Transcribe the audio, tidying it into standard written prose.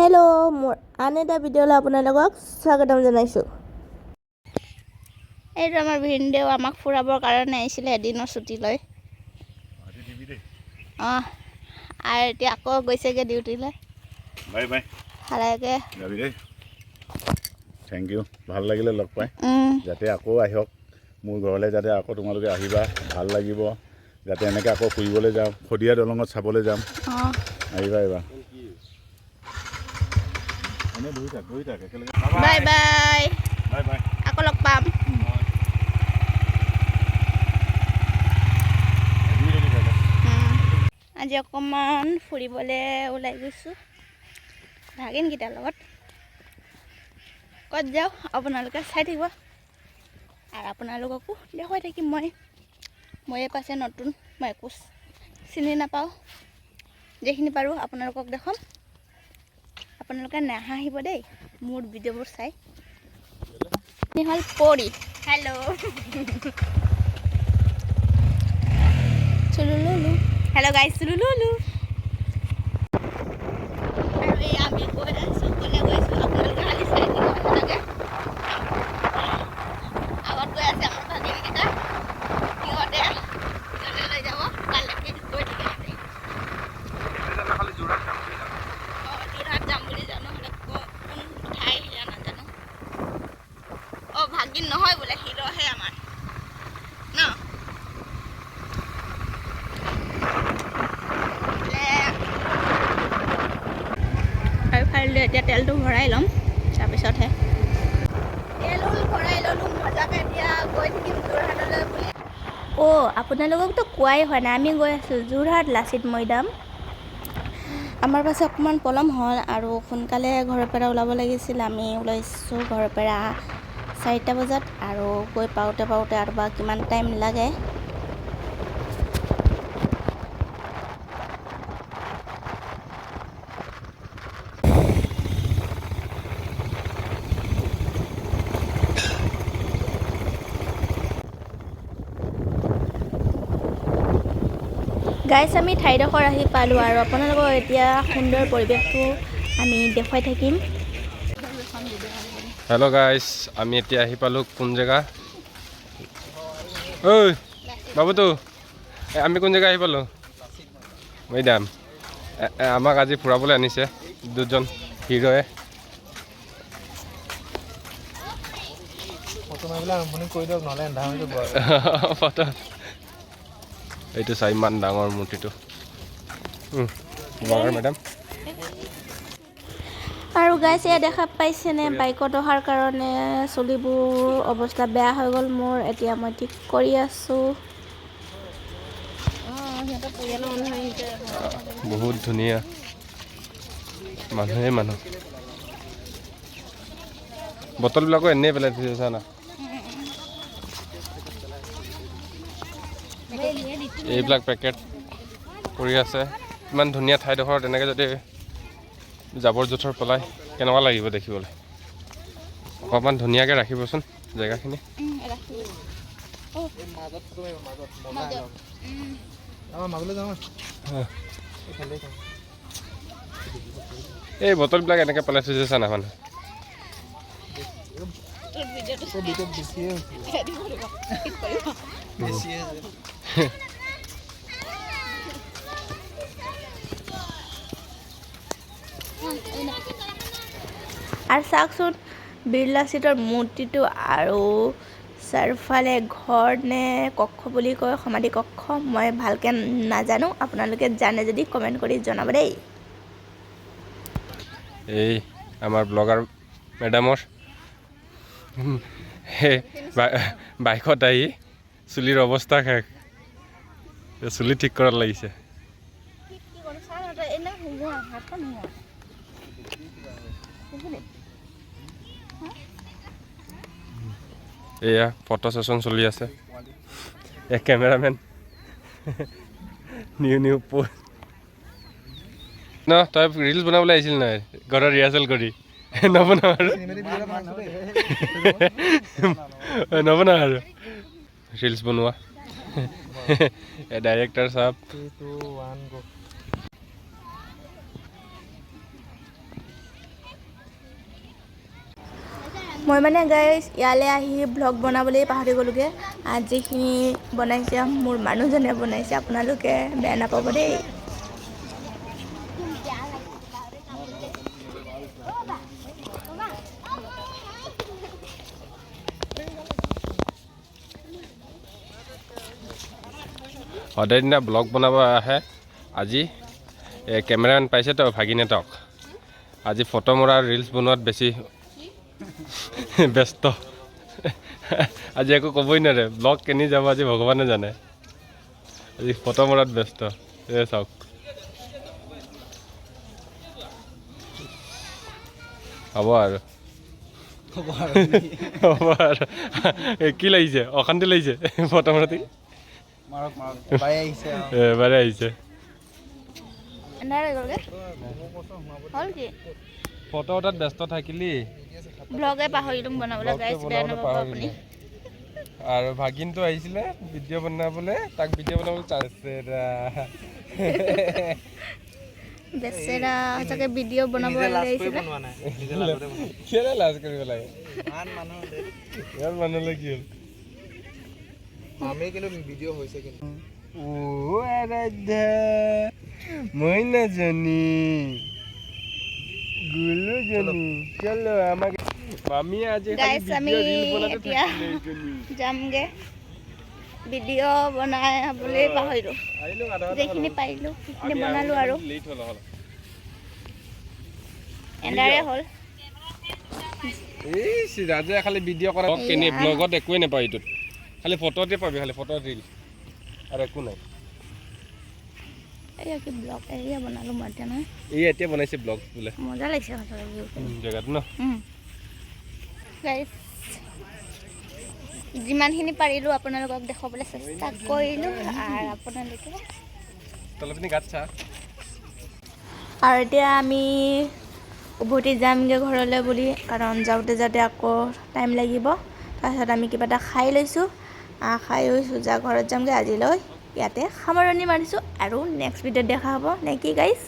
Hello' মোৰ আন এটা ভিডিঅ'লৈ আপোনালোকক স্বাগতম জনাইছোঁ। এইটো আমাৰ ভিনদেউ আমাক ফুৰাবৰ কাৰণে আহিছিলে এদিনৰ ছুটী লৈ। আৰু এতিয়া আকৌ গৈছেগৈ ডিউটিলৈ। Bye bye. ভালকৈ যাবি দেই। থেংক ইউ, ভাল লাগিলে লগ পাই। যাতে আকৌ আহক মোৰ ঘৰলৈ, যাতে আকৌ তোমালোকে আহিবা, ভাল লাগিব। যাতে এনেকৈ আকৌ ফুৰিবলৈ যাম, শদিয়া দলঙত চাবলৈ যাম। আহিবা আহিবা। বাই বাই, বাই বাই, আকৌ লগ পাম। আজি অকণমান ফুৰিবলৈ ওলাই গৈছোঁ ভাগিনকেইটাৰ লগত। ক'ত যাওঁ আপোনালোকে চাই থাকিব আৰু আপোনালোককো দেখুৱাই থাকিম। ময়ে পাছে নতুন, মই একো চিনি নাপাওঁ। যিখিনি পাৰোঁ আপোনালোকক দেখাম। আপোনালোকে নাহাঁহিব দেই মোৰ ভিডিঅ'বোৰ চাই। হ'ল পৰি হেল্ল' চুলুলুলু, হেল্ল' গাইছ চুলুলুলু। আৰু এই আমি গৈ আছোঁ, ক'লে গৈছোঁ আপোনালোকে খালি চাই থাকিব আপোনালোকে। আগত গৈ আছে আমাৰ ভাগিনকেইটা, সিহঁতে লৈ যাব কালৈকে গৈ থাকে। যোৰহাট যাম বুলি জানো, কোন ঠাই সেয়া নাজানো। ভাগিন নহয় বোলে, হিৰ'হে আমাৰ ন। আৰু ফাইলটো এতিয়া তেলটো ভৰাই ল'ম, তাৰপিছতহে তেল ভৰাই ল'লোঁ মজাকৈ। এতিয়া গৈ থাকিম যোৰহাটলৈ বুলি। আপোনালোককতো কোৱাই হোৱা নাই, আমি গৈ আছোঁ যোৰহাট লাচিত মৈদাম। আমাৰ পাছে অকণমান পলম হ'ল আৰু সোনকালে ঘৰৰ পৰা ওলাব লাগিছিল। আমি ওলাইছোঁ ঘৰৰ পৰা 4টা বজাত আৰু গৈ পাওঁতে আৰু বা কিমান টাইম লাগে। গাইছ, আমি ঠাইডোখৰ আহি পালোঁ আৰু আপোনালোকক এতিয়া সুন্দৰ পৰিৱেশটো আমি দেখুৱাই থাকিম। হেল্ল' গাইছ, আমি এতিয়া আহি পালোঁ কোন জেগা? ঐ বাবুতো, আমি কোন জেগা আহি পালোঁ? মৈদাম। আমাক আজি ফুৰাবলৈ আনিছে দুজন হিৰ'য়ে। ফটো এইটো চাই ইমান ডাঙৰ মূৰ্তিটো। মেডাম আৰু গাইছ, এয়া দেখা পাইছেনে বাইকত অহাৰ কাৰণে চুলিবোৰ অৱস্থা বেয়া হৈ গ'ল মোৰ। এতিয়া মই ঠিক কৰি আছোঁ। বহুত ধুনীয়া মানুহে মানুহ। বটলবিলাকো এনেই পেলাই থৈছে জানা। এইবিলাক পেকেট কৰি আছে। ইমান ধুনীয়া ঠাইডোখৰত এনেকৈ যদি জাবৰ জোঁথৰ পেলাই কেনেকুৱা লাগিব দেখিবলৈ। অকণমান ধুনীয়াকৈ ৰাখিবচোন জেগাখিনি। এই বটলবিলাক এনেকৈ পেলাই থৈছে চানা মানুহ। আৰু চাওকচোন বীৰ লাচিতৰ মূৰ্তিটো, আৰু চাৰিওফালে ঘৰ নে কক্ষ বুলি কয়, সমাধি কক্ষ। মই ভালকৈ নাজানো, আপোনালোকে জানে যদি কমেণ্ট কৰি জনাব দেই। এই আমাৰ ব্লগাৰ মেডামৰ বাইকত আহি চুলিৰ অৱস্থা শেষ। চুলি ঠিক কৰাত লাগিছে। এয়া ফটো ছেশ্যন চলি আছে। এক কেমেৰামেন নিউ পোষ্ট ন। তই ৰিলচ বনাবলৈ আহিছিল নাই ঘৰত ৰিহাৰ্চেল কৰি? নবনাও আৰু ৰিলচ বনোৱা। ডাইৰেক্টৰ চাব। মই মানে গাইজ ইয়ালৈ আহি ব্লগ বনাবলৈ পাহৰি গ'লোগৈ। আৰু যিখিনি বনাইছে মোৰ মানুহজনে বনাইছে, আপোনালোকে বেয়া নাপাব দেই। সদায় দিনা ব্লগ বনাব আহে। আজি কেমেৰামেন পাইছেতো ভাগিনেতক, আজি ফটো মৰা ৰিলচ বনোৱাত বেছি ব্যস্ত। আজি একো ক'বই নোৱাৰে, ব্লগ কেনি যাব আজি ভগৱানে জানে। আজি ফটো মৰাত ব্যস্ত। চাওক হ'ব আৰু হ'ব আৰু কি লাগিছে? অশান্তি লাগিছে ফটো মৰাতে? এবাৰে আহিছে ফটো উঠাত ব্যস্ত থাকিলি, ব্লগে পাহৰিলোঁ বনাবলৈ গাইজ, বেয়া নাপাব আপুনি। আৰু ভাগিনটো আহিছিলে ভিডিঅ' বনাবলৈ, তাক ভিডিঅ' বনাবলৈ বেচেৰা সঁচাকৈ ভিডিঅ' বনাব লাগিছিলে। কেলে লাজ কৰিব লাগে? ইয়াৰ মানুহলৈ কি হ'ল? মই নাজানি চলো আমাক মামী আজি গাইজ আমি এতিয়া যামগৈ। ভিডিঅ' বনাবলৈ পাহৰিলোঁ, যিখিনি পাৰিলোঁ সেইখিনি বনালোঁ আৰু এণ্ডাৰে হ'ল। এই ৰাজে খালি ভিডিঅ' কৰা কেনে ব্লগত একোৱেই নাপায়, এইটোত খালি ফটোতে পাবি, খালি ফটো ৰিল আৰু একো নাই। এয়া কি ব্লগ এয়া বনালোঁ মই এতিয়া নহয়, এই এতিয়া বনাইছে ব্লগ বোলে, মজা লাগিছে সঁচাকৈ জেগাটো ন। গাইজ যিমানখিনি পাৰিলোঁ আপোনালোকক দেখুৱাবলৈ চেষ্টা কৰিলোঁ। আৰু আপোনালোকে তলপিনি গাত চা। আৰু এতিয়া আমি উভতি যামগৈ ঘৰলৈ বুলি, কাৰণ যাওঁতে যাওঁতে আকৌ টাইম লাগিব। তাৰপিছত আমি কিবা এটা খাই লৈছোঁ, খাই লৈছোঁ যা ঘৰত যামগৈ। আজিলৈ ইয়াতে সামৰণি মাৰিছোঁ, আৰু নেক্সট ভিডিঅ'ত দেখা হ'ব নে কি গাইজ?